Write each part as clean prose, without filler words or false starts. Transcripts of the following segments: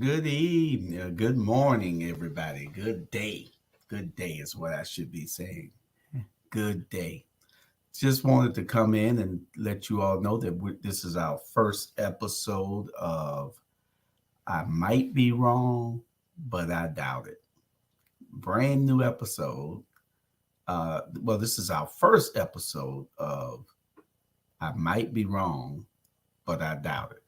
Good evening, good morning, everybody. Good day. Good day is what I should be saying. Good day. Just wanted to come in and let you all know that this is our first episode of I Might Be Wrong, but I Doubt It. Brand new episode. Well, this is our first episode of I Might Be Wrong, but I Doubt It.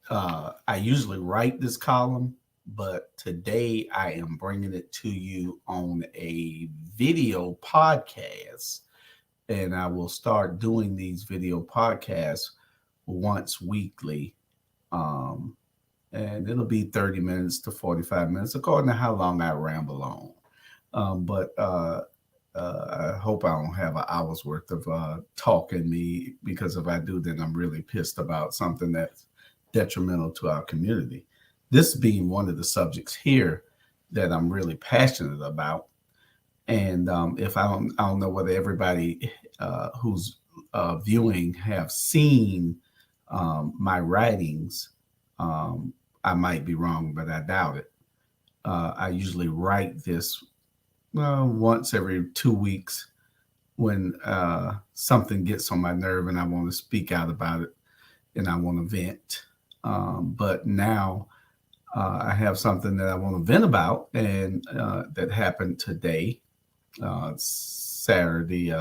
I usually write this column, but today I am bringing it to you on a video podcast. And I will start doing these video podcasts once weekly. Um, and it'll be 30 minutes to 45 minutes, according to how long I ramble on. But I hope I don't have an hour's worth of talk in me, because if I do, then I'm really pissed about something that's detrimental to our community. This being one of the subjects here that I'm really passionate about. And if I don't know whether everybody who's viewing have seen my writings. I might be wrong, but I doubt it. I usually write this once every 2 weeks when something gets on my nerve and I want to speak out about it and I want to vent. But now I have something that I want to vent about, and that happened today, Saturday,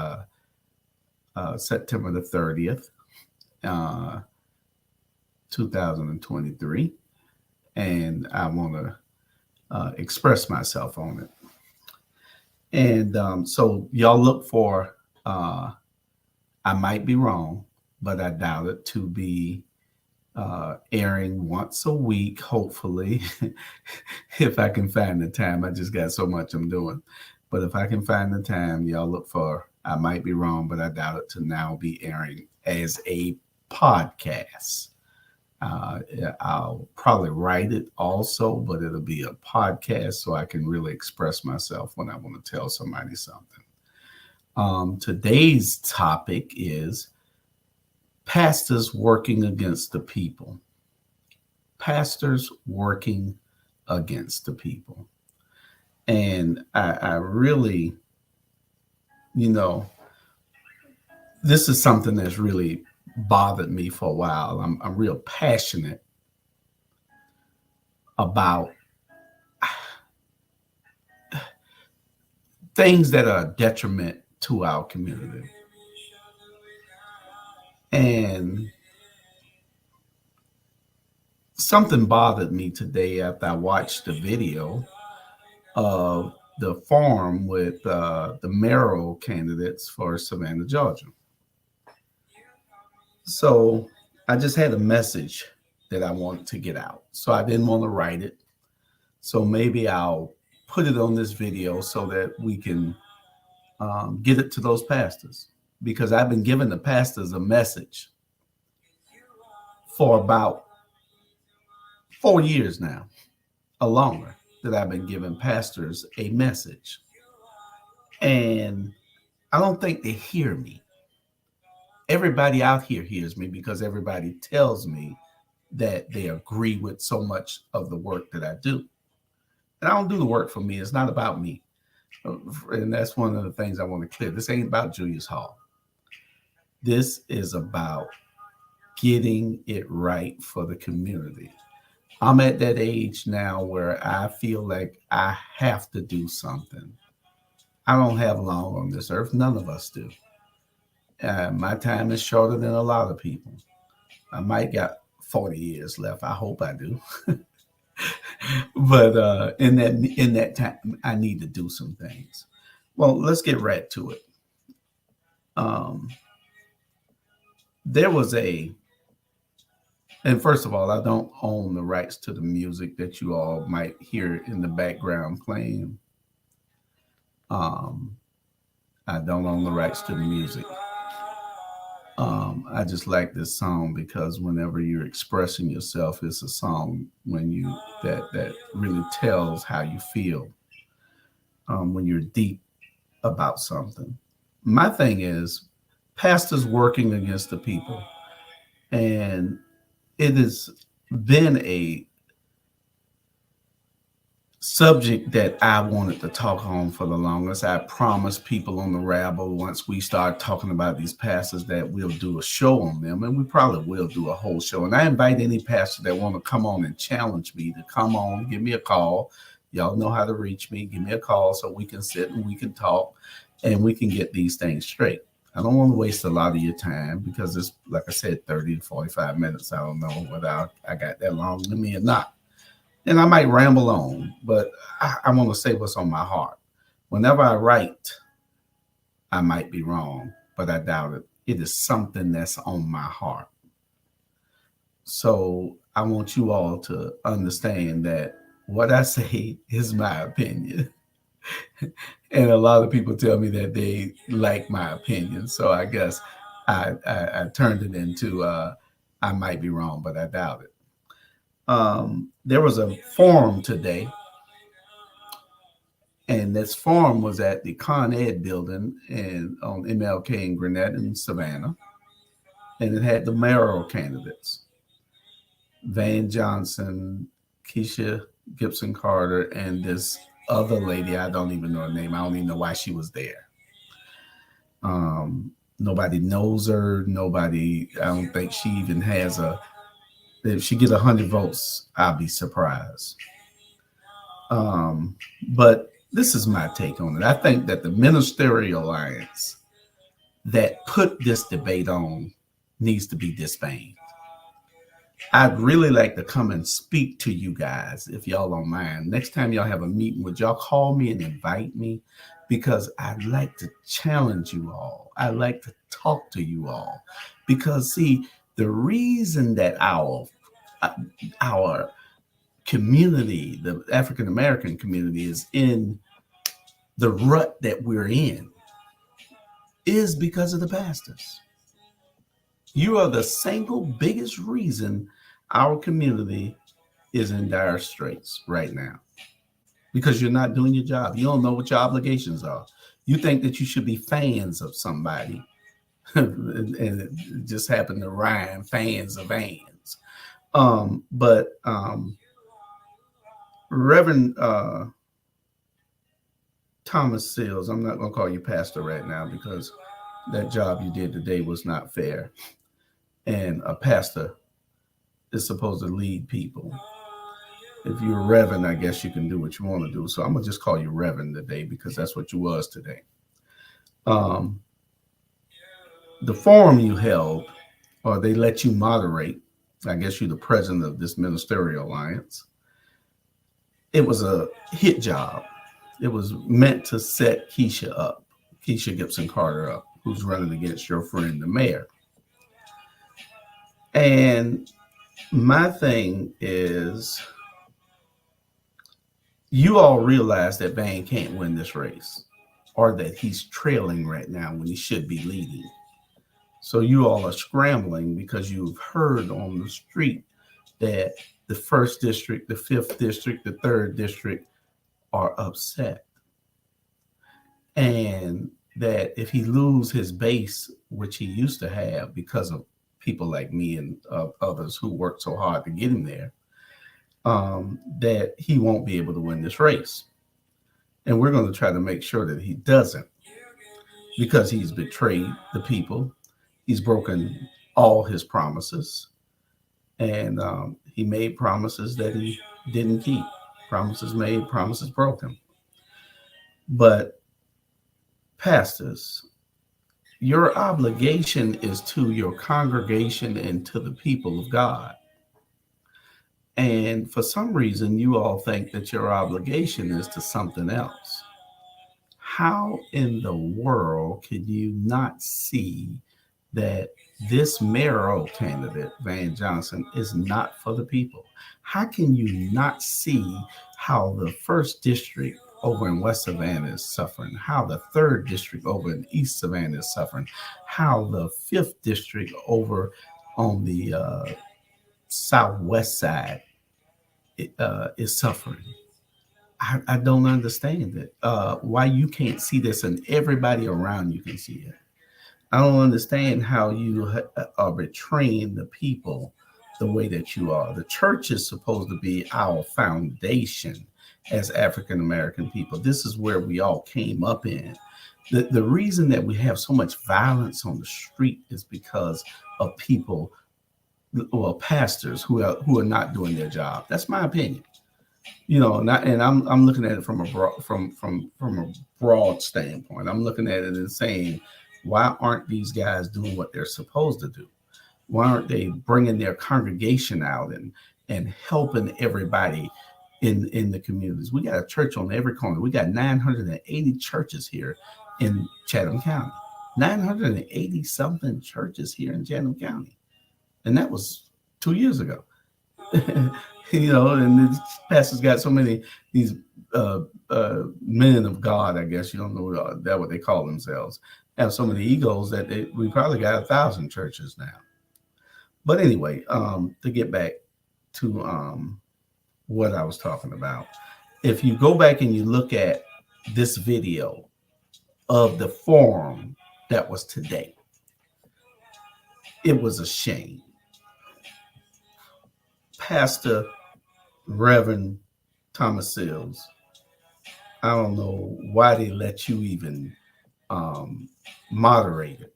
September the 30th, 2023. And I want to express myself on it. And so y'all look for I Might Be Wrong, but I doubt it, to be airing once a week, hopefully, if I can find the time. I just got so much I'm doing. But if I can find the time, y'all look for I Might Be Wrong, but I doubt it, to now be airing as a podcast. I'll probably write it also, but it'll be a podcast so I can really express myself when I want to tell somebody something. Today's topic is pastors working against the people. Pastors working against the people. And I really, this is something that's really bothered me for a while. I'm real passionate about things that are a detriment to our community. And something bothered me today after I watched the video of the forum with the mayoral candidates for Savannah, Georgia. So I just had a message that I wanted to get out. So I didn't want to write it. So maybe I'll put it on this video so that we can get it to those pastors, because I've been giving the pastors a message for about 4 years now, or longer, that I've been giving pastors a message. And I don't think they hear me. Everybody out here hears me, because everybody tells me that they agree with so much of the work that I do. And I don't do the work for me. It's not about me. And that's one of the things I want to clear. This ain't about Julius Hall. This is about getting it right for the community. I'm at that age now where I feel like I have to do something. I don't have long on this earth. None of us do. My time is shorter than a lot of people. I might got 40 years left. I hope I do. But in that time, I need to do some things. Well, let's get right to it. There was and first of all, I don't own the rights to the music that you all might hear in the background playing. I don't own the rights to the music. I just like this song because whenever you're expressing yourself, it's a song that really tells how you feel when you're deep about something. My thing is pastors working against the people, and it has been a subject that I wanted to talk on for the longest. I promised people on the Rabble once we start talking about these pastors that we'll do a show on them, and we probably will do a whole show. And I invite any pastor that want to come on and challenge me to come on, give me a call. Y'all know how to reach me. Give me a call so we can sit and we can talk and we can get these things straight. I don't want to waste a lot of your time because it's, like I said, 30 to 45 minutes. I don't know whether I got that long in me or not. And I might ramble on, but I want to say what's on my heart. Whenever I write, I might be wrong, but I doubt it. It is something that's on my heart. So I want you all to understand that what I say is my opinion. And a lot of people tell me that they like my opinion. So I guess I turned it into I might be wrong, but I doubt it. There was a forum today, and this forum was at the Con Ed building and on MLK in Gwinnett and Savannah, and it had the mayoral candidates, Van Johnson, Keisha Gibson Carter, and this other lady. I don't even know her name. I don't even know why she was there. Nobody knows her. Nobody. I don't think she even has a. If she gets 100 votes, I'll be surprised. But this is my take on it. I think that the ministerial alliance that put this debate on needs to be disbanded. I'd really like to come and speak to you guys if y'all don't mind. Next time y'all have a meeting, would y'all call me and invite me? Because I'd like to challenge you all. I'd like to talk to you all. Because, see, the reason that our community, the African American community, is in the rut that we're in is because of the pastors. You are the single biggest reason our community is in dire straits right now, because you're not doing your job. You don't know what your obligations are. You think that you should be fans of somebody, and it just happened to rhyme, fans of Vans. But Reverend Thomas Sills, I'm not going to call you pastor right now because that job you did today was not fair. And a pastor is supposed to lead people. If you're a reverend, I guess you can do what you want to do. So I'm going to just call you reverend today because that's what you was today. The forum you held, or they let you moderate, I guess you're the president of this ministerial alliance. It was a hit job. It was meant to set Keisha Gibson Carter up, who's running against your friend, the mayor. And my thing is, you all realize that Van can't win this race, or that he's trailing right now when he should be leading. So you all are scrambling because you've heard on the street that the 1st district, the 5th district, the 3rd district are upset. And that if he loses his base, which he used to have because of people like me and others who worked so hard to get him there, that he won't be able to win this race. And we're going to try to make sure that he doesn't, because he's betrayed the people. He's broken all his promises. And he made promises that he didn't keep. Promises made, promises broken. But pastors, your obligation is to your congregation and to the people of God. And for some reason, you all think that your obligation is to something else. How in the world can you not see that this mayoral candidate, Van Johnson, is not for the people? How can you not see how the 1st district over in West Savannah is suffering, how the 3rd district over in East Savannah is suffering, how the 5th district over on the southwest side is suffering? I don't understand it. Why you can't see this and everybody around you can see it. I don't understand how you are betraying the people the way that you are. The church is supposed to be our foundation. as African American people. This is where we all came up in. The reason that we have so much violence on the street is because of people, well, pastors who are not doing their job. That's my opinion. And I'm looking at it from a broad standpoint. I'm looking at it and saying, why aren't these guys doing what they're supposed to do? Why aren't they bringing their congregation out and helping everybody in the communities? We got a church on every corner. We got 980 churches here in Chatham County. 980 something churches here in Chatham County, and that was 2 years ago. And the pastors got so many these men of God, I guess you don't know that what they call themselves, have so many egos that we probably got 1,000 churches now. But anyway, to get back to what I was talking about, if you go back and you look at this video of the forum that was today, it was a shame. Pastor Reverend Thomas Sills, I don't know why they let you even moderate it.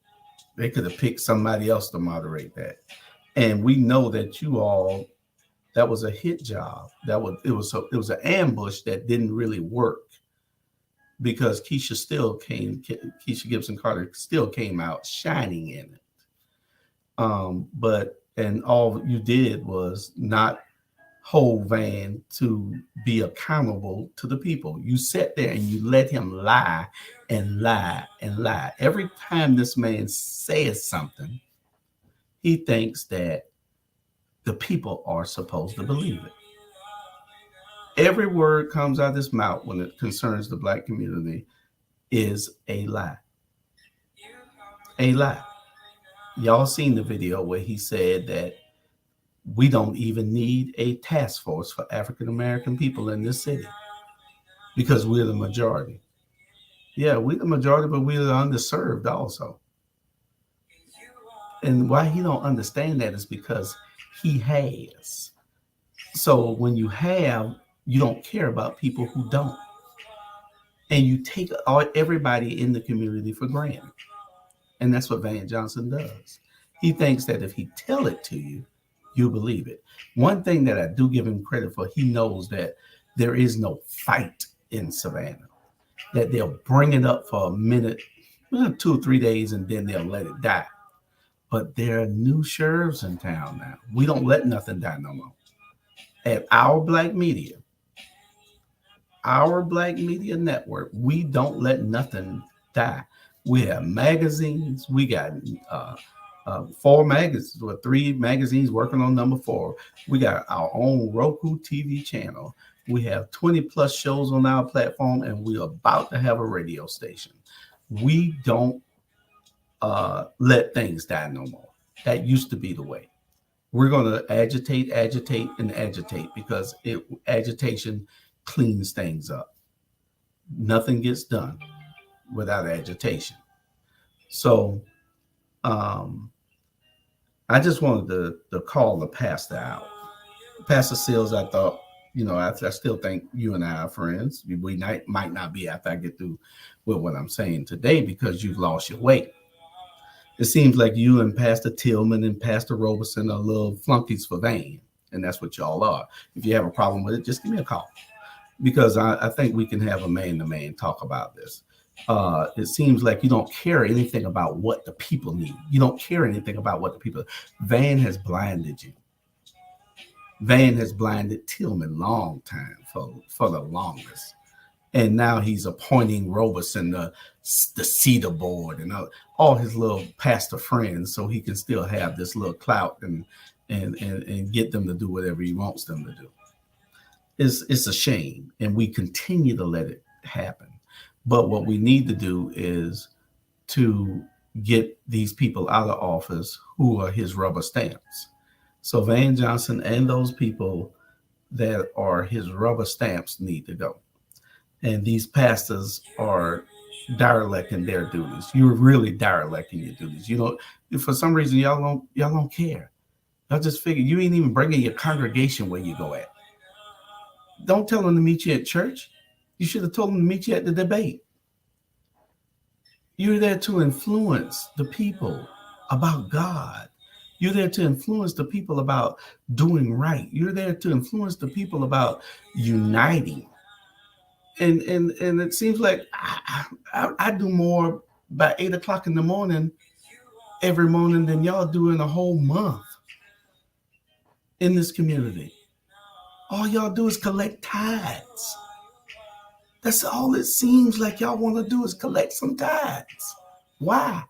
They could have picked somebody else to moderate that. And we know that you all, that was a hit job. It was an ambush that didn't really work, because Keisha Gibson Carter still came out shining in it. And all you did was not hold Van to be accountable to the people. You sat there and you let him lie and lie and lie. Every time this man says something, he thinks that the people are supposed to believe it. Every word comes out of his mouth when it concerns the Black community is a lie. A lie. Y'all seen the video where he said that we don't even need a task force for African American people in this city because we're the majority. Yeah, we're the majority, but we're the underserved also. And why he don't understand that is because he has. So when you have, you don't care about people who don't. And you take everybody in the community for granted. And that's what Van Johnson does. He thinks that if he tell it to you, you believe it. One thing that I do give him credit for, he knows that there is no fight in Savannah, that they'll bring it up for a minute, 2 or 3 days, and then they'll let it die. But there are new sheriffs in town now. We don't let nothing die no more. At our Black media network, we don't let nothing die. We have magazines. We got 4 magazines, or 3 magazines working on number 4. We got our own Roku TV channel. We have 20 plus shows on our platform, and we're about to have a radio station. We don't let things die no more. That used to be the way. We're going to agitate, because agitation cleans things up. Nothing gets done without agitation. So I just wanted to call the pastor out. Pastor Sills, I thought, I still think you and I are friends. We might not be after I get through with what I'm saying today, because you've lost your weight. It seems like you and Pastor Tillman and Pastor Robeson are little flunkies for Van, and that's what y'all are. If you have a problem with it, just give me a call, because I think we can have a man-to-man talk about this. It seems like you don't care anything about what the people need. You don't care anything about what the people. Van has blinded you. Van has blinded Tillman long time for the longest. And now he's appointing Robeson the cedar board and all his little pastor friends, so he can still have this little clout and get them to do whatever he wants them to do. It's a shame, and we continue to let it happen. But what we need to do is to get these people out of office who are his rubber stamps. So Van Johnson and those people that are his rubber stamps need to go. And these pastors are derelicting their duties. You're really derelicting your duties. For some reason, y'all don't care. Y'all just figure you ain't even bringing your congregation where you go at. Don't tell them to meet you at church. You should have told them to meet you at the debate. You're there to influence the people about God. You're there to influence the people about doing right. You're there to influence the people about uniting. And it seems like I do more by 8 o'clock in the morning every morning than y'all do in a whole month in this community. All y'all do is collect tithes. That's all it seems like y'all want to do is collect some tithes. Why?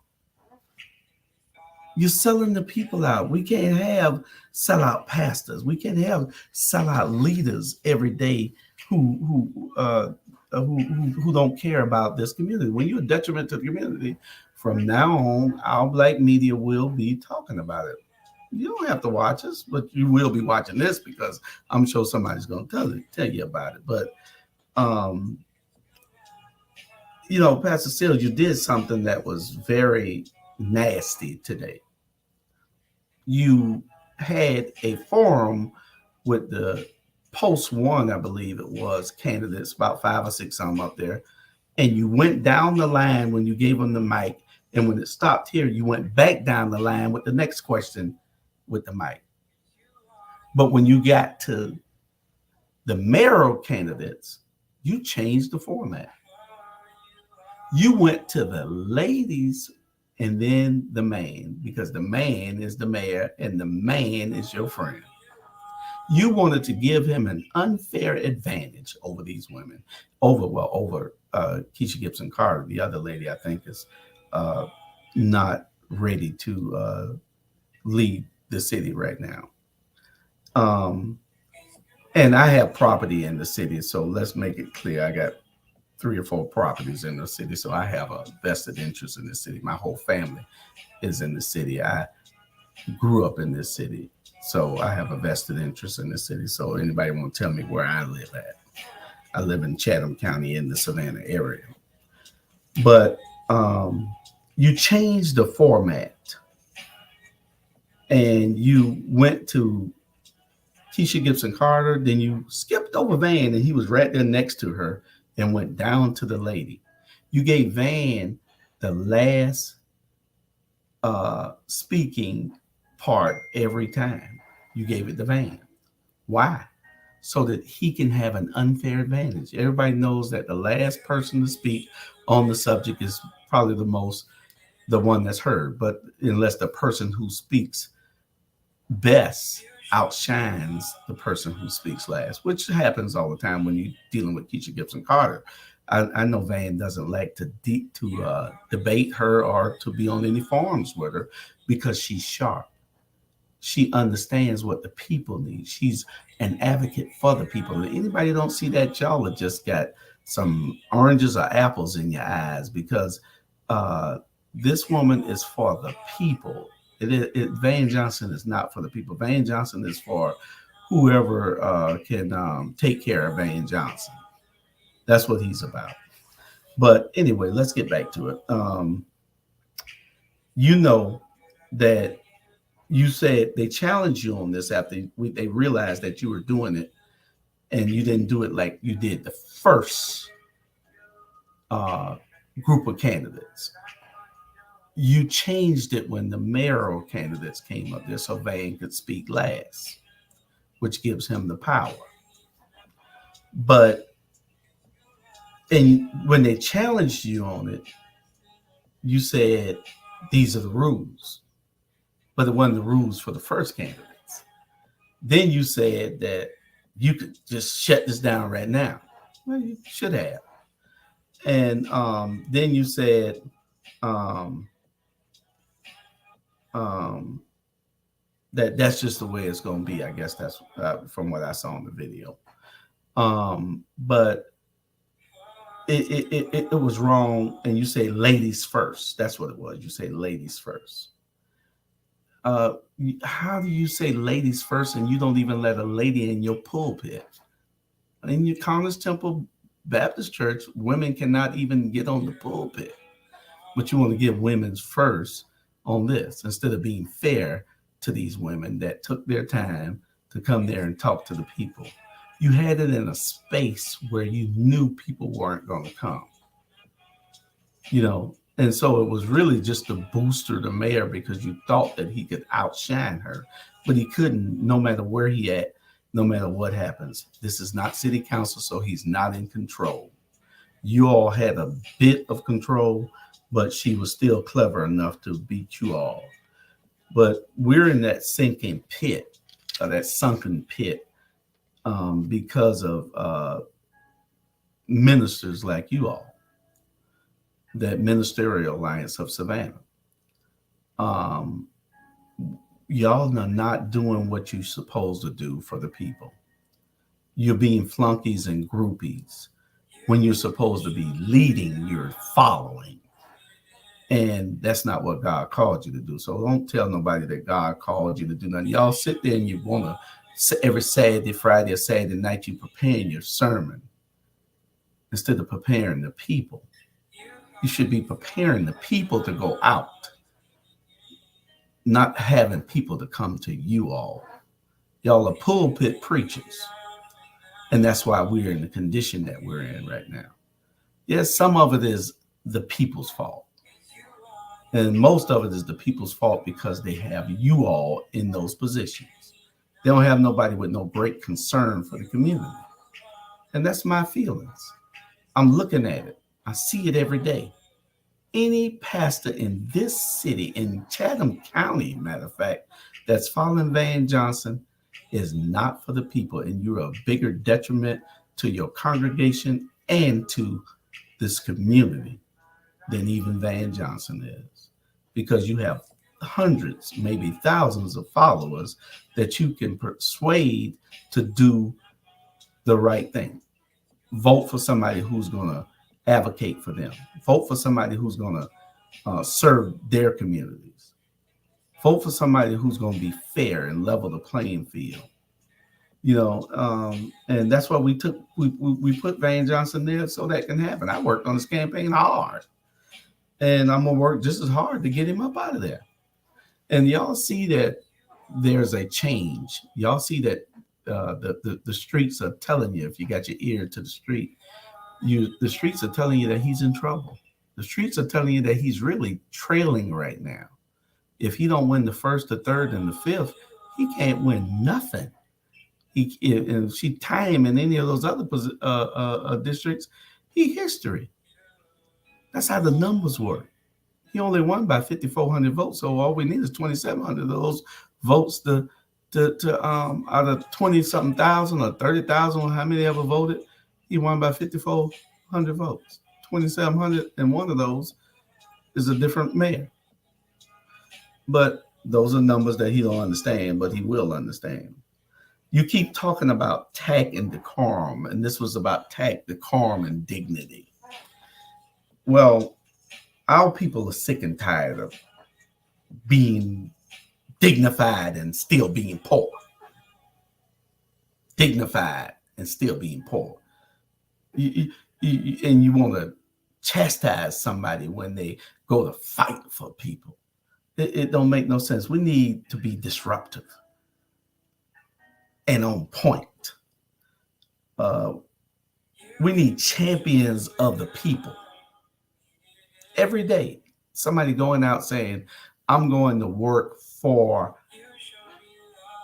You're selling the people out. We can't have sellout pastors. We can't have sellout leaders every day who don't care about this community. When you're a detriment to the community, from now on, our black media will be talking about it. You don't have to watch us, but you will be watching this because I'm sure somebody's going to tell you about it. But Pastor Steele, you did something that was very nasty today. You had a forum with the post one, I believe it was, candidates, about 5 or 6 of them up there. And you went down the line when you gave them the mic. And when it stopped here, you went back down the line with the next question with the mic. But when you got to the mayoral candidates, you changed the format. You went to the ladies and then the man, because the man is the mayor and the man is your friend. You wanted to give him an unfair advantage over these women, over Keisha Gibson Carter. The other lady, I think, is not ready to lead the city right now. And I have property in the city, so let's make it clear. I got 3 or 4 properties in the city, so I have a vested interest in the city. My whole family is in the city. I grew up in this city, so I have a vested interest in the city. So anybody want to tell me where I live at? I live in Chatham County in the Savannah area. But you changed the format, and you went to Keisha Gibson Carter, then you skipped over Van, and he was right there next to her, and went down to the lady. You gave Van the last speaking part every time. You gave it to Van. Why? So that he can have an unfair advantage. Everybody knows that the last person to speak on the subject is probably the one that's heard. But unless the person who speaks best outshines the person who speaks last, which happens all the time when you're dealing with Keisha Gibson Carter. I know Van doesn't like to debate her or to be on any forums with her because she's sharp. She understands what the people need. She's an advocate for the people. If anybody don't see that, y'all have just got some oranges or apples in your eyes, because this woman is for the people. Van Johnson is not for the people. Van Johnson is for whoever can take care of Van Johnson. That's what he's about. But anyway, let's get back to it. You know that you said they challenged you on this after they realized that you were doing it, and you didn't do it like you did the first group of candidates. You changed it when the mayoral candidates came up there so Van could speak last, which gives him the power. And when they challenged you on it, you said, these are the rules. But it wasn't the rules for the first candidates. Then you said that you could just shut this down right now. Well, you should have. And then you said, that's just the way it's going to be. I guess that's from what I saw in the video. But it was wrong. And you say ladies first. That's what it was. You say ladies first. How do you say ladies first and you don't even let a lady in your pulpit? In your College Temple Baptist Church, women cannot even get on the pulpit. But you want to give women's first on this instead of being fair to these women that took their time to come there and talk to the people. You had it in a space where you knew people weren't going to come, and so it was really just to booster the mayor because you thought that he could outshine her, but he couldn't, no matter where he at, no matter what happens. This is not city council, so he's not in control. You all had a bit of control, but she was still clever enough to beat you all. But we're in that sinking pit, that sunken pit, because of ministers like you all, that Ministerial Alliance of Savannah. Y'all are not doing what you're supposed to do for the people. You're being flunkies and groupies when you're supposed to be leading, you're following. And that's not what God called you to do. So don't tell nobody that God called you to do nothing. Y'all sit there and you want to, every Saturday, Friday, or Saturday night, you preparing your sermon instead of preparing the people. You should be preparing the people to go out, not having people to come to you all. Y'all are pulpit preachers. And that's why we're in the condition that we're in right now. Yes, some of it is the people's fault. And most of it is the people's fault because they have you all in those positions. They don't have nobody with no great concern for the community. And that's my feelings. I'm looking at it. I see it every day. Any pastor in this city, in Chatham County, matter of fact, that's following Van Johnson is not for the people. And you're a bigger detriment to your congregation and to this community than even Van Johnson is. Because you have hundreds, maybe thousands of followers that you can persuade to do the right thing. Vote for somebody who's going to advocate for them. Vote for somebody who's going to serve their communities. Vote for somebody who's going to be fair and level the playing field. And that's why we put Van Johnson there so that can happen. I worked on this campaign hard, and I'm gonna work just as hard to get him up out of there. And y'all see that there's a change. Y'all see that the streets are telling you, if you got your ear to the street, the streets are telling you that he's in trouble. The streets are telling you that he's really trailing right now. If he don't win the first, the third, and the fifth, he can't win nothing. If she tie him in any of those other districts, he history. That's how the numbers work. He only won by 5,400 votes, so all we need is 2,700 of those votes to out of 20-something thousand or 30,000, how many ever voted. He won by 5,400 votes. 2,700, and one of those is a different mayor. But those are numbers that he don't understand, but he will understand. You keep talking about tact and decorum, and this was about tact, decorum, and dignity. Well, our people are sick and tired of being dignified and still being poor. Dignified and still being poor. And you want to chastise somebody when they go to fight for people. It don't make no sense. We need to be disruptive and on point. We need champions of the people. Every day, somebody going out saying, I'm going to work for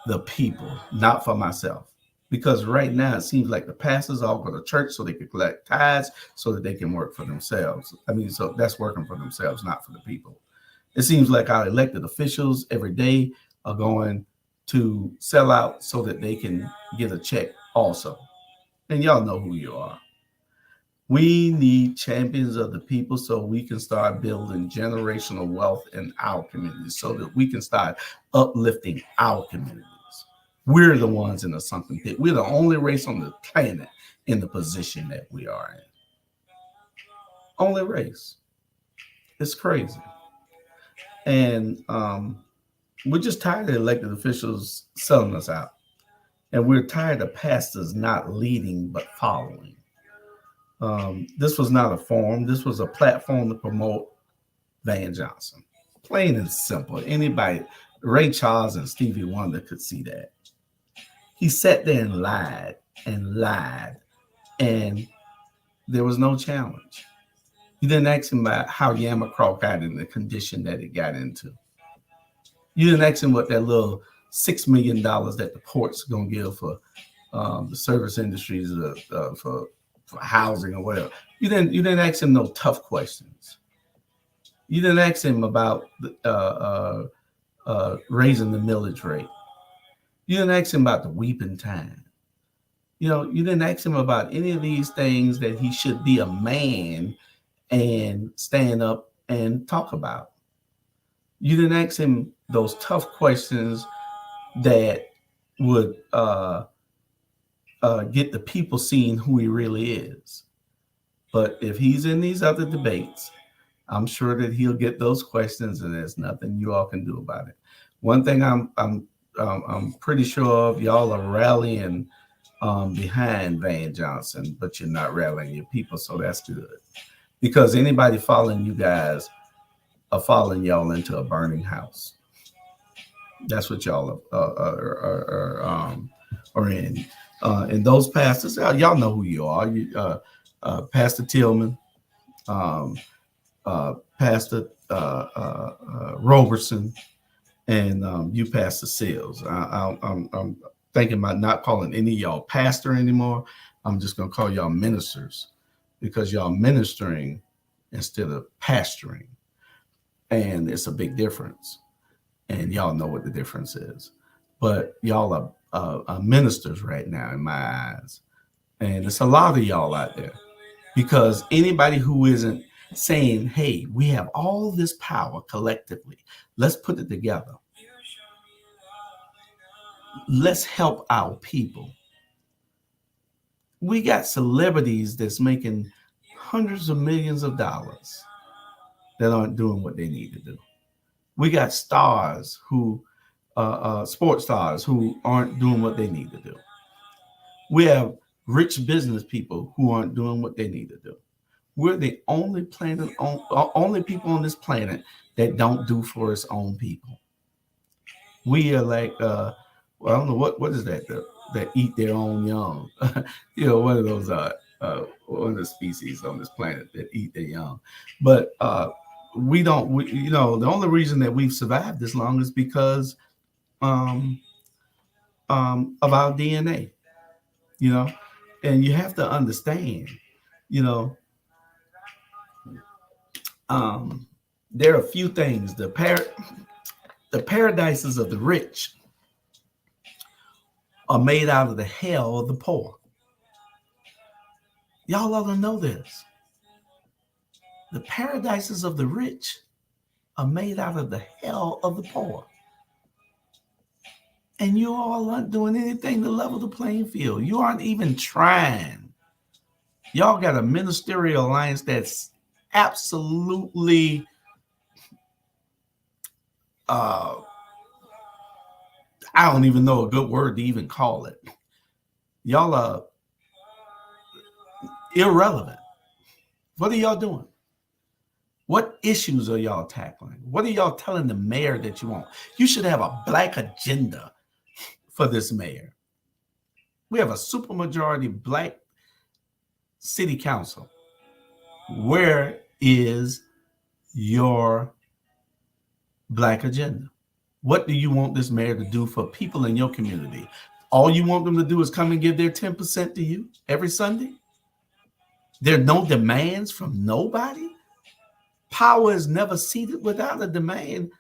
the people, not for myself. Because right now, it seems like the pastors all go to church so they can collect tithes so that they can work for themselves. So that's working for themselves, not for the people. It seems like our elected officials every day are going to sell out so that they can get a check also. And y'all know who you are. We need champions of the people so we can start building generational wealth in our communities, so that we can start uplifting our communities. We're the ones in the sunken pit. We're the only race on the planet in the position that we are in. Only race. It's crazy. And we're just tired of elected officials selling us out. And we're tired of pastors not leading but following. This was not a forum. This was a platform to promote Van Johnson. Plain and simple. Anybody, Ray Charles and Stevie Wonder could see that. He sat there and lied and lied, and there was no challenge. You didn't ask him about how Yamacraw got in the condition that it got into. You didn't ask him what that little $6 million that the port's going to give for the service industries for housing or whatever. You didn't ask him no tough questions. You didn't ask him about raising the millage rate. You didn't ask him about the weeping time. You didn't ask him about any of these things that he should be a man and stand up and talk about. You didn't ask him those tough questions that would get the people seeing who he really is. But if he's in these other debates, I'm sure that he'll get those questions, and there's nothing you all can do about it. One thing I'm pretty sure of, y'all are rallying behind Van Johnson, but you're not rallying your people, so that's good. Because anybody following you guys are following y'all into a burning house. That's what y'all are in. And those pastors, y'all know who you are. Pastor Tillman, Pastor Roberson, and you, Pastor Sills. I'm thinking about not calling any of y'all pastor anymore. I'm just going to call y'all ministers, because y'all ministering instead of pastoring. And it's a big difference. And y'all know what the difference is. But y'all are ministers right now in my eyes. And it's a lot of y'all out there. Because anybody who isn't saying, hey, we have all this power collectively, let's put it together. Let's help our people. We got celebrities that's making hundreds of millions of dollars that aren't doing what they need to do. We got stars who, sports stars who aren't doing what they need to do. We have rich business people who aren't doing what they need to do. We're the only only people on this planet that don't do for its own people. We are like, I don't know what is that eat their own young. One of those one of the species on this planet that eat their young. But we don't. The only reason that we've survived this long is because of our DNA. And you have to understand. There are a few things. The paradises of the rich are made out of the hell of the poor. Y'all ought to know this. The paradises of the rich are made out of the hell of the poor. And you all aren't doing anything to level the playing field. You aren't even trying. Y'all got a ministerial alliance that's absolutely I don't even know a good word to even call it. Y'all are irrelevant. What are y'all doing? What issues are y'all tackling? What are y'all telling the mayor that you want? You should have a black agenda for this mayor. We have a supermajority black city council. Where is your black agenda? What do you want this mayor to do for people in your community? All you want them to do is come and give their 10% to you every Sunday? There are no demands from nobody? Power is never seated without a demand.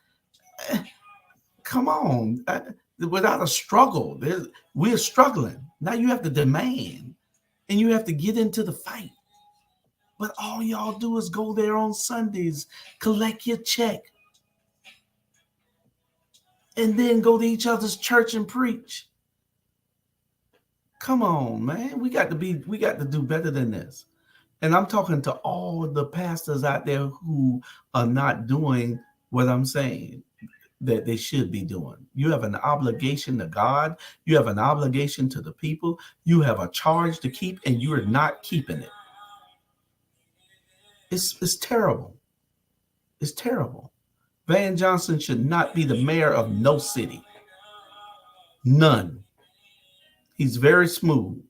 Come on. Without a struggle. We're struggling. Now you have to demand, and you have to get into the fight. But all y'all do is go there on Sundays, collect your check, and then go to each other's church and preach. Come on, man. We got to do better than this. And I'm talking to all the pastors out there who are not doing what I'm saying that they should be doing. You have an obligation to God. You have an obligation to the people. You have a charge to keep, and you are not keeping it. It's terrible. It's terrible. Van Johnson should not be the mayor of no city. None. He's very smooth.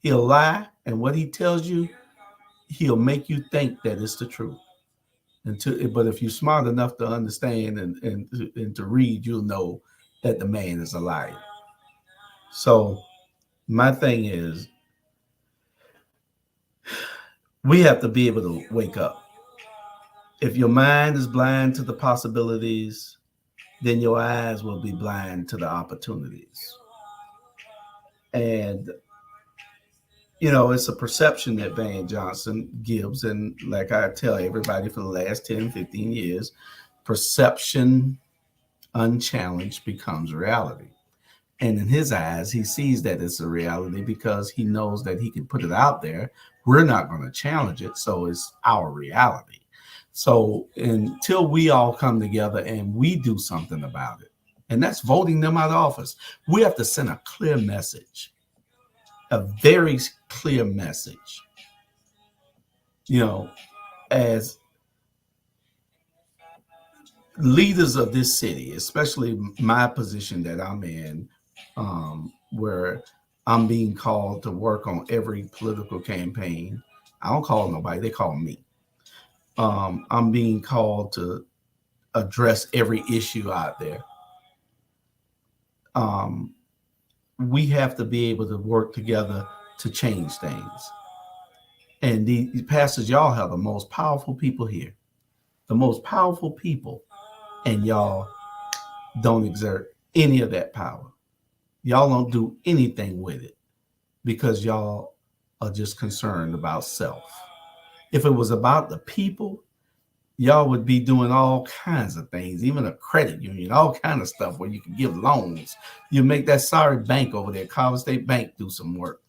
He'll lie, and what he tells you, he'll make you think that it's the truth. But if you're smart enough to understand and to read, you'll know that the man is a liar. So my thing is, we have to be able to wake up. If your mind is blind to the possibilities, then your eyes will be blind to the opportunities. And it's a perception that Van Johnson gives. And like I tell everybody for the last 10, 15 years, perception unchallenged becomes reality. And in his eyes, he sees that it's a reality because he knows that he can put it out there. We're not going to challenge it. So it's our reality. So until we all come together and we do something about it, and that's voting them out of office, we have to send a clear message, a very clear message, as leaders of this city, especially my position that I'm in, where I'm being called to work on every political campaign. I don't call nobody, they call me. I'm being called to address every issue out there. We have to be able to work together to change things. And the pastors, y'all have the most powerful people here, the most powerful people, and y'all don't exert any of that power. Y'all don't do anything with it because y'all are just concerned about self. If it was about the people, y'all would be doing all kinds of things, even a credit union, all kind of stuff where you can give loans. You make that sorry bank over there, Carver State Bank, do some work,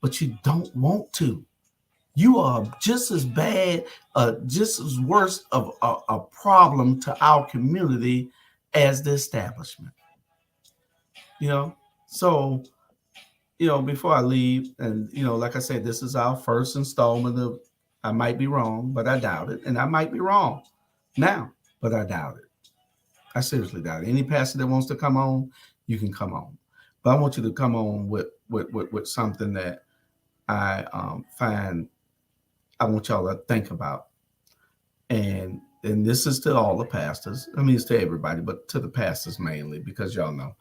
but you don't want to. You are just as bad, just as worse of a problem to our community as the establishment. So, before I leave, and, like I said, this is our first installment of, I might be wrong, but I doubt it. And I might be wrong now, but I doubt it. I seriously doubt it. Any pastor that wants to come on, you can come on. But I want you to come on with something that I find I want y'all to think about. And this is to all the pastors. I mean, it's to everybody, but to the pastors mainly, because y'all know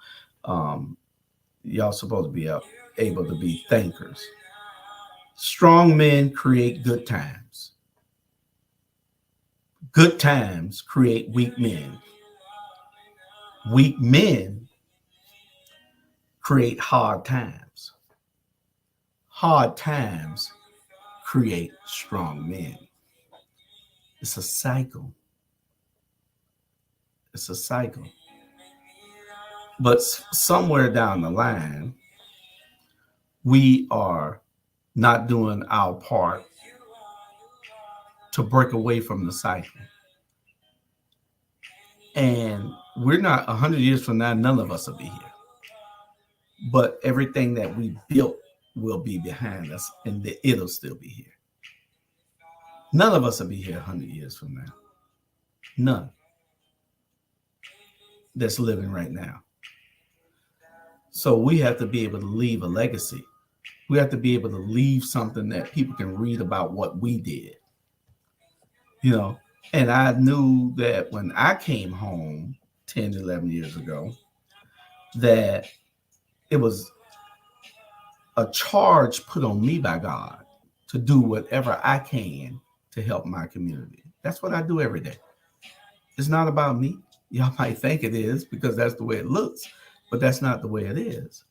y'all supposed to be able to be thinkers. Strong men create good times. Good times create weak men. Weak men create hard times. Hard times create strong men. It's a cycle. It's a cycle. But somewhere down the line, we are not doing our part to break away from the cycle. And we're not 100 years from now, none of us will be here. But everything that we built will be behind us, and it'll still be here. None of us will be here 100 years from now. None. That's living right now. So we have to be able to leave a legacy. We have to be able to leave something that people can read about what we did. And I knew that when I came home 10, 11 years ago, that it was a charge put on me by God to do whatever I can to help my community. That's what I do every day. It's not about me. Y'all might think it is because that's the way it looks, but that's not the way it is.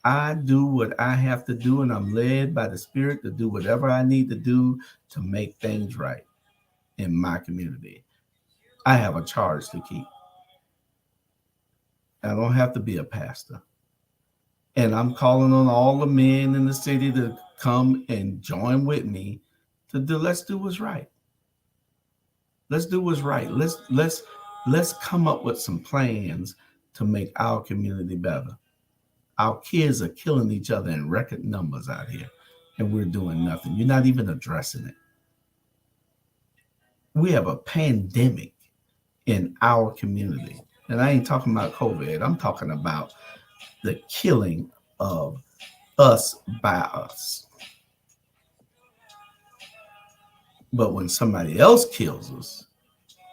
I do what I have to do, and I'm led by the Spirit to do whatever I need to do to make things right in my community. I have a charge to keep. I don't have to be a pastor. And I'm calling on all the men in the city to come and join with me let's do what's right. Let's do what's right. Let's come up with some plans to make our community better. Our kids are killing each other in record numbers out here, and we're doing nothing. You're not even addressing it. We have a pandemic in our community. And I ain't talking about COVID. I'm talking about the killing of us by us. But when somebody else kills us,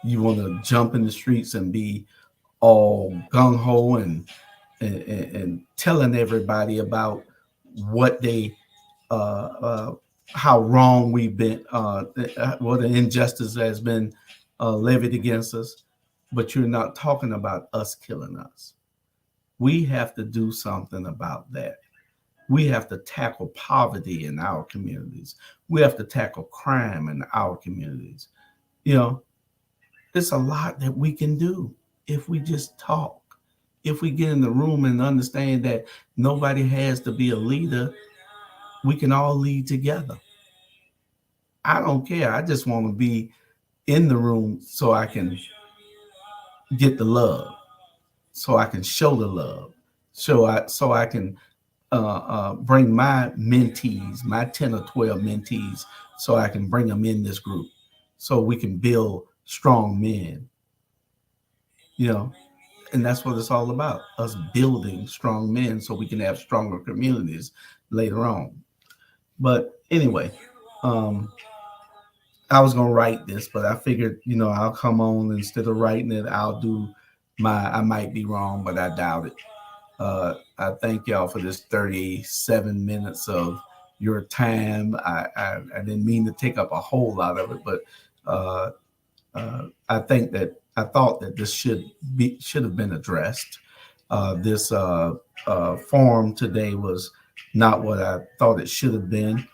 you want to jump in the streets and be all gung-ho and telling everybody about what they how wrong we've been, what the injustice has been levied against us, but you're not talking about us killing us. We have to do something about that. We have to tackle poverty in our communities. We have to tackle crime in our communities. You know, there's a lot that we can do if we just talk. If we get in the room and understand that nobody has to be a leader, we can all lead together. I don't care. I just want to be in the room so I can get the love, so I can show the love, so I can bring my mentees, my 10 or 12 mentees, so I can bring them in this group, so we can build strong men. You know, and that's what it's all about, us building strong men so we can have stronger communities later on. But anyway, I was going to write this, but I figured, you know, I'll come on instead of writing it. I'll do I might be wrong, but I doubt it. I thank y'all for this 37 minutes of your time. I didn't mean to take up a whole lot of it, but I thought that this should have been addressed. This forum today was not what I thought it should have been.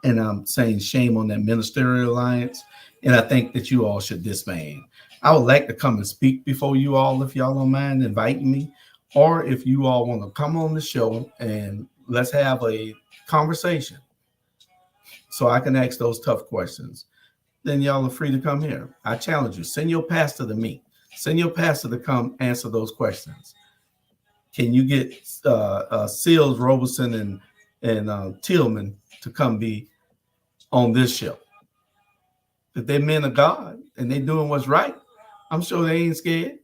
And I'm saying shame on that ministerial alliance. And I think that you all should disband. I would like to come and speak before you all, if y'all don't mind inviting me, or if you all want to come on the show and let's have a conversation so I can ask those tough questions. Then y'all are free to come here. I challenge you. Send your pastor to me. Send your pastor to come answer those questions. Can you get Seals, Roberson, and Tillman to come be on this show? If they're men of God and they doing what's right, I'm sure they ain't scared.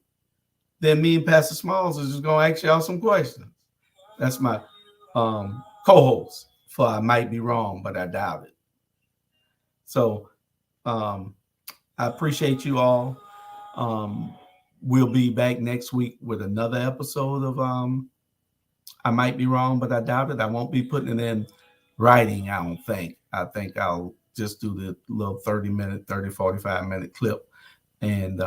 Then me and Pastor Smalls is just going to ask y'all some questions. That's my co-host for I Might Be Wrong, but I doubt it. So I appreciate you all. We'll be back next week with another episode of I Might Be Wrong, but I doubt it. I won't be putting it in writing, I don't think. I think I'll just do the little 45-minute clip and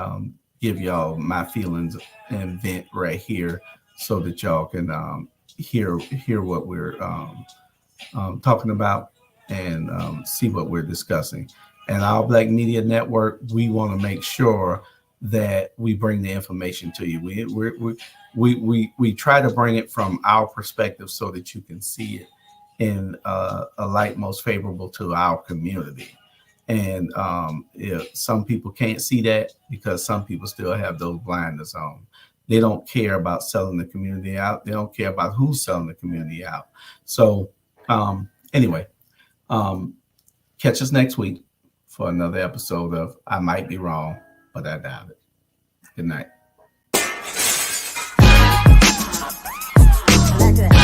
give y'all my feelings and vent right here so that y'all can hear what we're talking about and see what we're discussing. And our Black Media Network, we want to make sure that we bring the information to you. We try to bring it from our perspective so that you can see it in a light most favorable to our community. And some people can't see that because some people still have those blinders on. They don't care about selling the community out. They don't care about who's selling the community out. So anyway, catch us next week for another episode of I Might Be Wrong, but I doubt it. Good night. Like this.